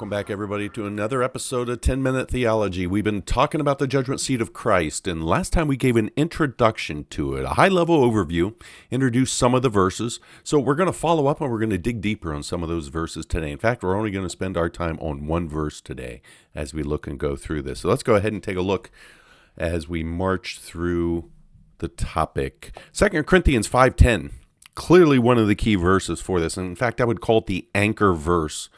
Welcome back, everybody, to another episode of 10-Minute Theology. We've been talking about the judgment seat of Christ, and last time we gave an introduction to it, a high-level overview, introduced some of the verses. So we're going to follow up and we're going to dig deeper on some of those verses today. In fact, we're only going to spend our time on one verse today as we look and go through this. So let's go ahead and take a look as we march through the topic. 2 Corinthians 5:10, clearly one of the key verses for this. And in fact, I would call it the anchor verse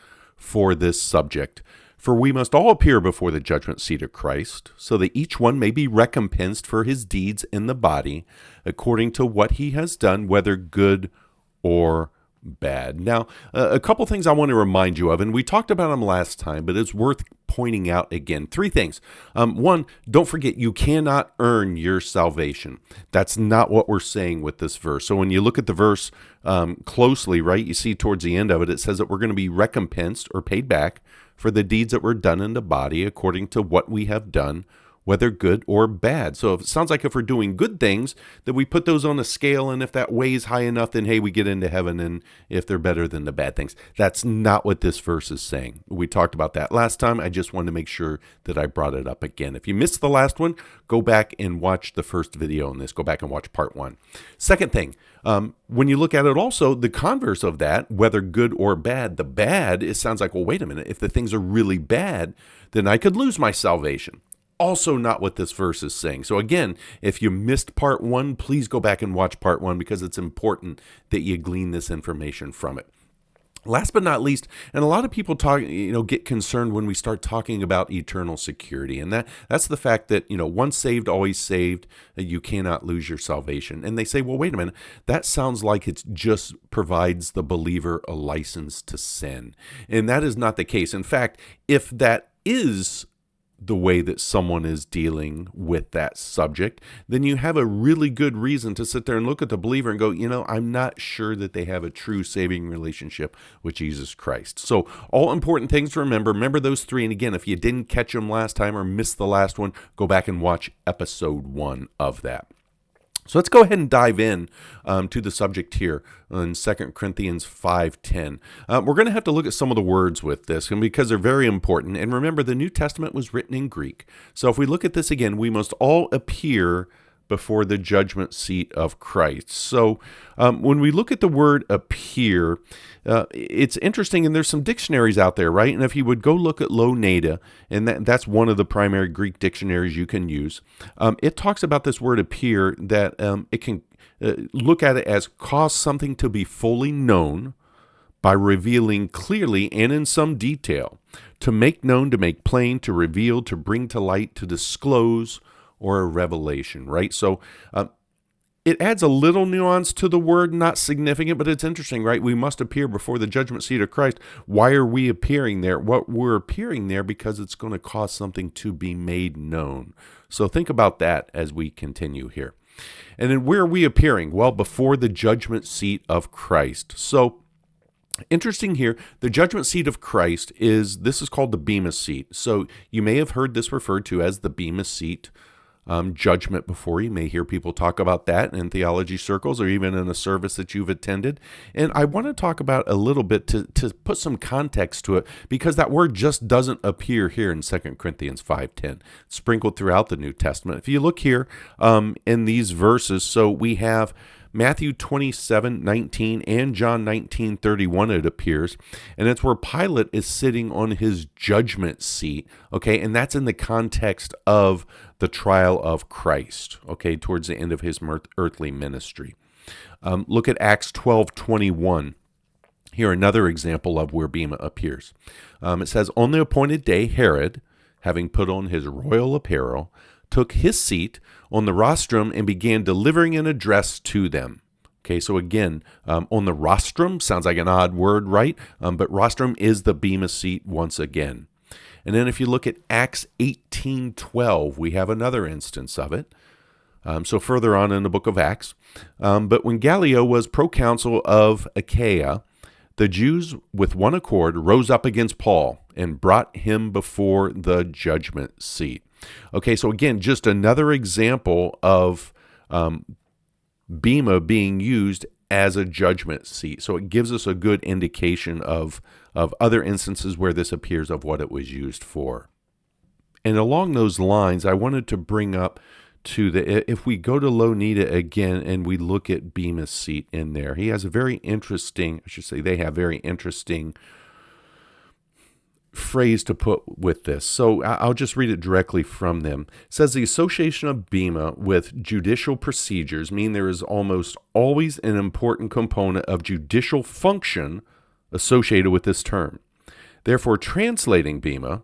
for this subject. For we must all appear before the judgment seat of Christ, so that each one may be recompensed for his deeds in the body, according to what he has done, whether good or bad. Now, a couple things I want to remind you of, and we talked about them last time, but it's worth pointing out again. Three things. One, don't forget, you cannot earn your salvation. That's not what we're saying with this verse. So when you look at the verse closely, right, you see towards the end of it, it says that we're going to be recompensed or paid back for the deeds that were done in the body according to what we have done, whether good or bad. So it sounds like if we're doing good things, that we put those on a scale, and if that weighs high enough, then hey, we get into heaven, and if they're better than the bad things. That's not what this verse is saying. We talked about that last time. I just wanted to make sure that I brought it up again. If you missed the last one, go back and watch the first video on this. Go back and watch part 1. Second thing, when you look at it also, the converse of that, whether good or bad, the bad, it sounds like, well, wait a minute, if the things are really bad, then I could lose my salvation. Also not what this verse is saying. So again, if you missed part 1, please go back and watch part 1 because it's important that you glean this information from it. Last but not least, and a lot of people get concerned when we start talking about eternal security, and that's the fact that, once saved, always saved, you cannot lose your salvation. And they say, well, wait a minute, that sounds like it just provides the believer a license to sin. And that is not the case. In fact, if that is the way that someone is dealing with that subject, then you have a really good reason to sit there and look at the believer and go, I'm not sure that they have a true saving relationship with Jesus Christ. So all important things to remember. Remember those 3. And again, if you didn't catch them last time or missed the last one, go back and watch episode 1 of that. So let's go ahead and dive in to the subject here in 2 Corinthians 5:10. We're going to have to look at some of the words with this, and because they're very important. And remember, the New Testament was written in Greek. So if we look at this again, we must all appear before the judgment seat of Christ. So when we look at the word appear, it's interesting, and there's some dictionaries out there, right? And if you would go look at Loneda, and that's one of the primary Greek dictionaries you can use, it talks about this word appear, that it can look at it as cause something to be fully known by revealing clearly and in some detail, to make known, to make plain, to reveal, to bring to light, to disclose, or a revelation, right? So it adds a little nuance to the word, not significant, but it's interesting, right? We must appear before the judgment seat of Christ. Why are we appearing there? We're appearing there because it's going to cause something to be made known. So think about that as we continue here. And then where are we appearing? Well, before the judgment seat of Christ. So interesting here, the judgment seat of Christ this is called the Bema seat. So you may have heard this referred to as the Bema seat judgment before. You may hear people talk about that in theology circles or even in a service that you've attended. And I want to talk about a little bit to put some context to it, because that word just doesn't appear here in 2 Corinthians 5:10, sprinkled throughout the New Testament. If you look here in these verses, so we have Matthew 27:19 and John 19:31, it appears. And it's where Pilate is sitting on his judgment seat, okay? And that's in the context of the trial of Christ, okay, towards the end of his earthly ministry. Look at Acts 12:21. Here, another example of where Bema appears. It says, on the appointed day, Herod, having put on his royal apparel, took his seat on the rostrum and began delivering an address to them. Okay, so again, on the rostrum, sounds like an odd word, right? But rostrum is the Bema seat once again. And then if you look at Acts 18:12, we have another instance of it. So further on in the book of Acts. But when Gallio was proconsul of Achaia, the Jews with one accord rose up against Paul and brought him before the judgment seat. Okay, so again, just another example of Bema being used as a judgment seat. So it gives us a good indication of other instances where this appears of what it was used for. And along those lines, I wanted to bring up if we go to Louw-Nida again and we look at Bemis' seat in there, he has a very interesting, they have very interesting phrase to put with this. So I'll just read it directly from them. It says the association of Bema with judicial procedures mean there is almost always an important component of judicial function associated with this term. Therefore, translating Bema,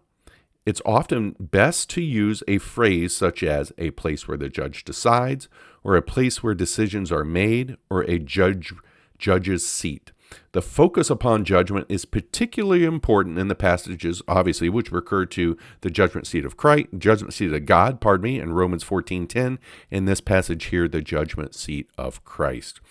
it's often best to use a phrase such as a place where the judge decides, or a place where decisions are made, or a judge's seat. The focus upon judgment is particularly important in the passages, obviously, which refer to the judgment seat of Christ, judgment seat of God, in Romans 14:10. In this passage here, the judgment seat of Christ.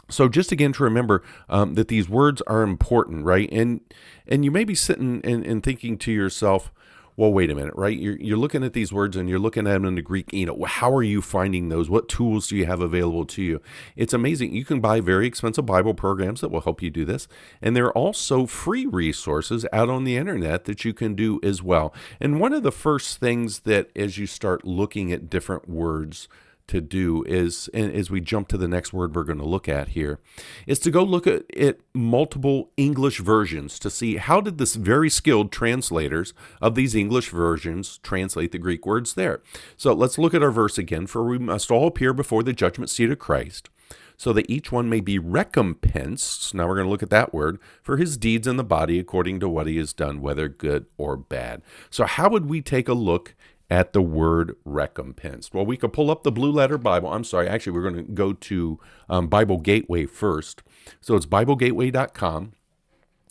So just again to remember that these words are important, right? And you may be sitting and thinking to yourself, well, wait a minute, right? You're looking at these words and you're looking at them in the Greek. How are you finding those? What tools do you have available to you? It's amazing. You can buy very expensive Bible programs that will help you do this. And there are also free resources out on the internet that you can do as well. And one of the first things that as you start looking at different words to do is, and as we jump to the next word we're going to look at here, is to go look at multiple English versions to see how did this very skilled translators of these English versions translate the Greek words there. So let's look at our verse again. For we must all appear before the judgment seat of Christ, so that each one may be recompensed, now we're going to look at that word, for his deeds in the body according to what he has done, whether good or bad. So how would we take a look at the word recompensed? Well, we could pull up the Blue Letter Bible. Actually, we're going to go to Bible Gateway first. So it's BibleGateway.com.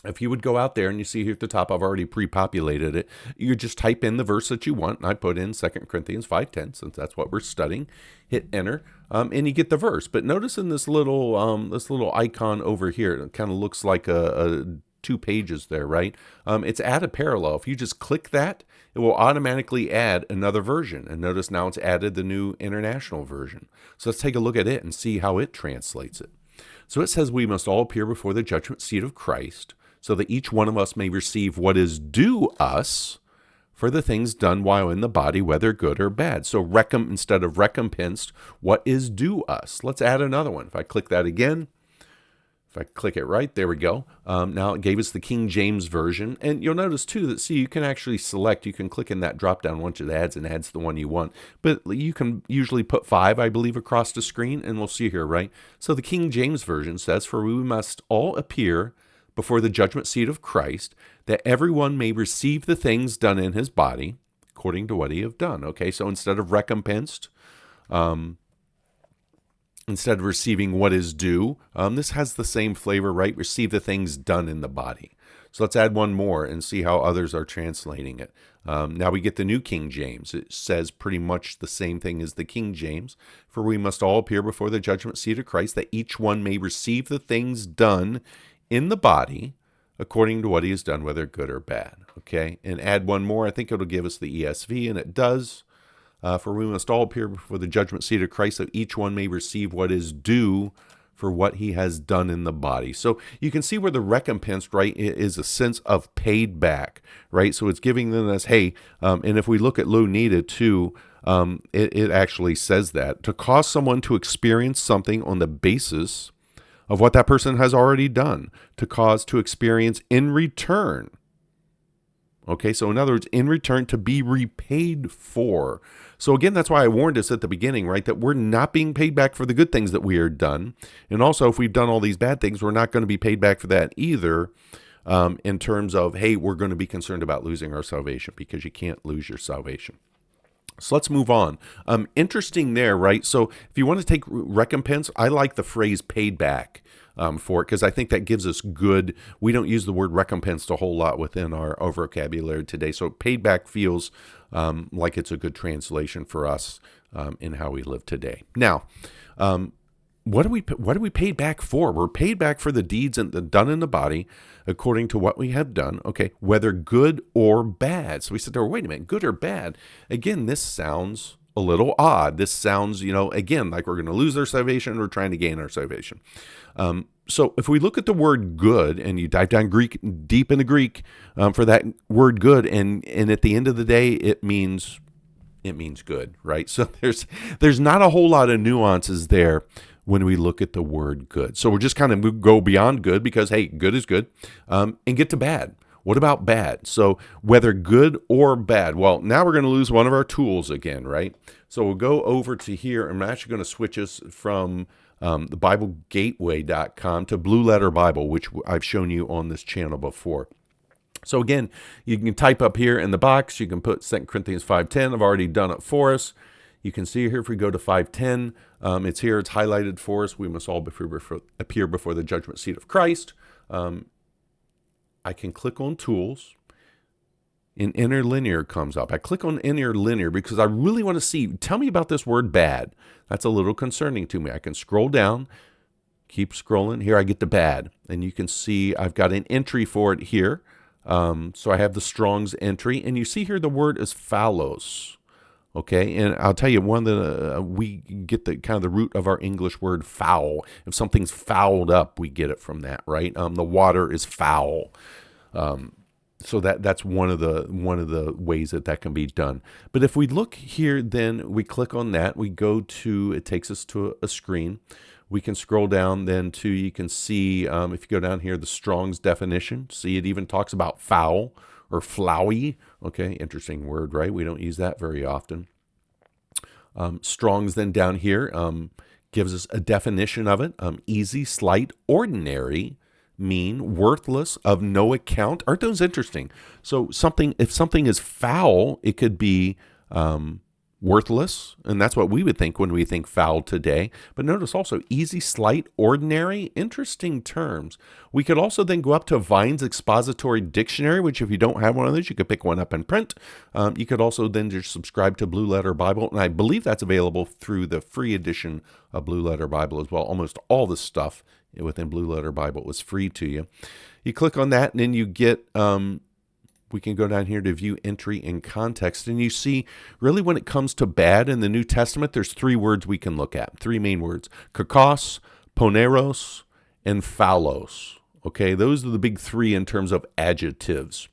If you would go out there and you see here at the top, I've already pre-populated it. You just type in the verse that you want. And I put in 2 Corinthians 5:10, since that's what we're studying. Hit enter, and you get the verse. But notice in this little icon over here, it kind of looks like a 2 pages there, right? It's add a parallel. If you just click that, it will automatically add another version. And notice now it's added the New International Version. So let's take a look at it and see how it translates it. So it says, we must all appear before the judgment seat of Christ, so that each one of us may receive what is due us for the things done while in the body, whether good or bad. So instead of recompensed, what is due us? Let's add another one. If I click that again, if I click it right, there we go. Now it gave us the King James Version. And you'll notice too that, you can actually select, you can click in that drop down once it adds and adds the one you want. But you can usually put 5, I believe, across the screen, and we'll see here, right? So the King James Version says, for we must all appear before the judgment seat of Christ, that everyone may receive the things done in his body according to what he have done. Okay, so instead of recompensed, instead of receiving what is due, this has the same flavor, right? Receive the things done in the body. So let's add one more and see how others are translating it. Now we get the New King James. It says pretty much the same thing as the King James. For we must all appear before the judgment seat of Christ, that each one may receive the things done in the body according to what he has done, whether good or bad. Okay, and add one more. I think it'll give us the ESV, and it does. For we must all appear before the judgment seat of Christ, that each one may receive what is due for what he has done in the body. So you can see where the recompense, right, is a sense of paid back, right? So it's giving them this, hey, and if we look at Louw-Nida too, it actually says that to cause someone to experience something on the basis of what that person has already done, to experience in return. Okay, so in other words, in return, to be repaid for. So again, that's why I warned us at the beginning, right, that we're not being paid back for the good things that we are done. And also, if we've done all these bad things, we're not going to be paid back for that either, in terms of, hey, we're going to be concerned about losing our salvation, because you can't lose your salvation. So let's move on. Interesting there, right? So if you want to take recompense, I like the phrase paid back for it, because I think that gives us good, we don't use the word recompensed a whole lot within our vocabulary today. So paid back feels like it's a good translation for us in how we live today. Now, what are we paid back for? We're paid back for the deeds done in the body according to what we have done, okay, whether good or bad. So we said, wait a minute, good or bad? Again, this sounds a little odd. This sounds, again, like we're going to lose our salvation or trying to gain our salvation. So if we look at the word good, and you dive down deep into Greek for that word good, and at the end of the day, it means good, right? So there's not a whole lot of nuances there when we look at the word good. So we're just kind of go beyond good because, hey, good is good, and get to bad. What about bad? So whether good or bad, well, now we're going to lose one of our tools again, right? So we'll go over to here. I'm actually going to switch us from the BibleGateway.com to Blue Letter Bible, which I've shown you on this channel before. So again, you can type up here in the box. You can put 2 Corinthians 5:10. I've already done it for us. You can see here if we go to 5:10, it's here. It's highlighted for us. We must all appear before the judgment seat of Christ. I can click on Tools, and Interlinear comes up. I click on Interlinear because I really want to see, tell me about this word bad. That's a little concerning to me. I can scroll down, keep scrolling. Here I get to bad, and you can see I've got an entry for it here. So I have the Strong's entry, and you see here the word is phallos. Okay, and I'll tell you, we get the kind of the root of our English word foul. If something's fouled up, we get it from that, right? The water is foul. So that's one of the ways that can be done. But if we look here, then we click on that. We go to, it takes us to a screen. We can scroll down then to, you can see, if you go down here, the Strong's definition. See, it even talks about foul or flowy. Okay, interesting word, right? We don't use that very often. Strong's then down here gives us a definition of it. Easy, slight, ordinary, mean, worthless, of no account. Aren't those interesting? So if something is foul, it could be worthless, and that's what we would think when we think foul today. But notice also easy, slight, ordinary, interesting terms. We could also then go up to Vine's Expository Dictionary, which if you don't have one of those, you could pick one up and print. You could also then just subscribe to Blue Letter Bible, and I believe that's available through the free edition of Blue Letter Bible as well. Almost all the stuff within Blue Letter Bible was free to you. You click on that, and then you get we can go down here to view entry in context, and you see really when it comes to bad in the New Testament, there's 3 words we can look at, 3 main words: kakos, poneros, and phallos. Okay, those are the big 3 in terms of adjectives.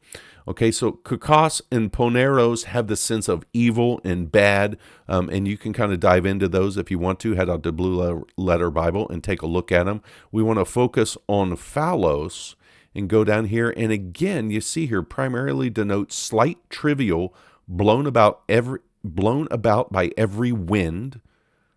Okay, so kakos and poneros have the sense of evil and bad, and you can kind of dive into those if you want to. Head out to Blue Letter Bible and take a look at them. We want to focus on phallos and go down here, and again, you see here primarily denotes slight, trivial, blown about by every wind,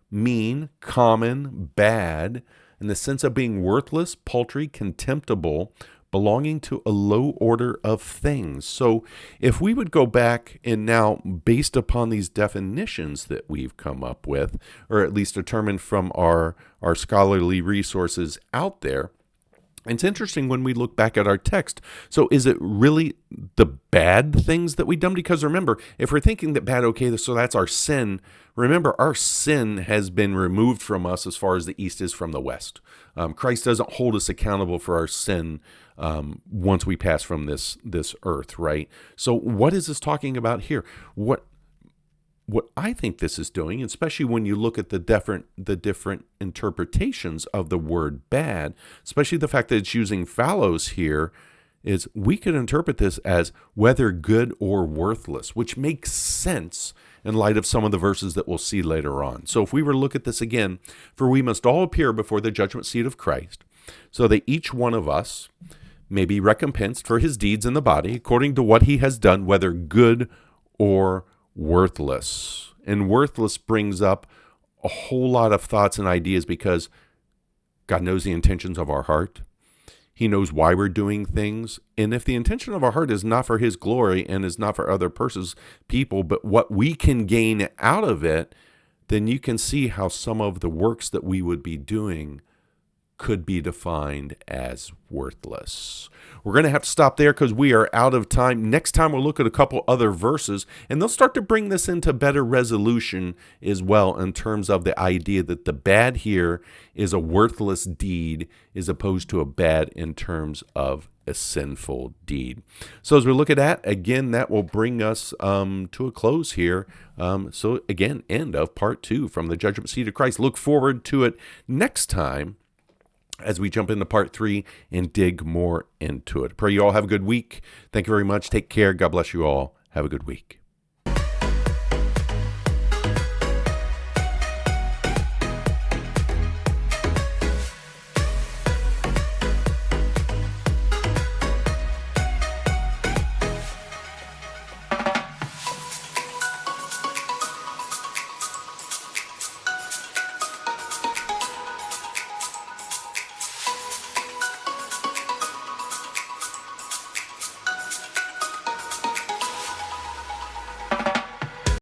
mean, common, bad, in the sense of being worthless, paltry, contemptible, belonging to a low order of things. So if we would go back and now, based upon these definitions that we've come up with, or at least determined from our scholarly resources out there, it's interesting when we look back at our text. So is it really the bad things that we've done? Because remember, if we're thinking that bad, okay, so that's our sin. Remember, our sin has been removed from us as far as the east is from the west. Christ doesn't hold us accountable for our sin once we pass from this earth, right? So what is this talking about here? What I think this is doing, especially when you look at the different interpretations of the word bad, especially the fact that it's using phallos here, is we could interpret this as whether good or worthless, which makes sense in light of some of the verses that we'll see later on. So if we were to look at this again, for we must all appear before the judgment seat of Christ, so that each one of us may be recompensed for his deeds in the body, according to what he has done, whether good or worthless. And worthless brings up a whole lot of thoughts and ideas because God knows the intentions of our heart. He knows why we're doing things. And if the intention of our heart is not for his glory and is not for other people, but what we can gain out of it, then you can see how some of the works that we would be doing could be defined as worthless. We're going to have to stop there because we are out of time. Next time we'll look at a couple other verses, and they'll start to bring this into better resolution as well in terms of the idea that the bad here is a worthless deed as opposed to a bad in terms of a sinful deed. So as we look at that, again, that will bring us to a close here. So again, end of part 2 from the Judgment Seat of Christ. Look forward to it next time as we jump into part 3 and dig more into it. Pray you all have a good week. Thank you very much. Take care. God bless you all. Have a good week.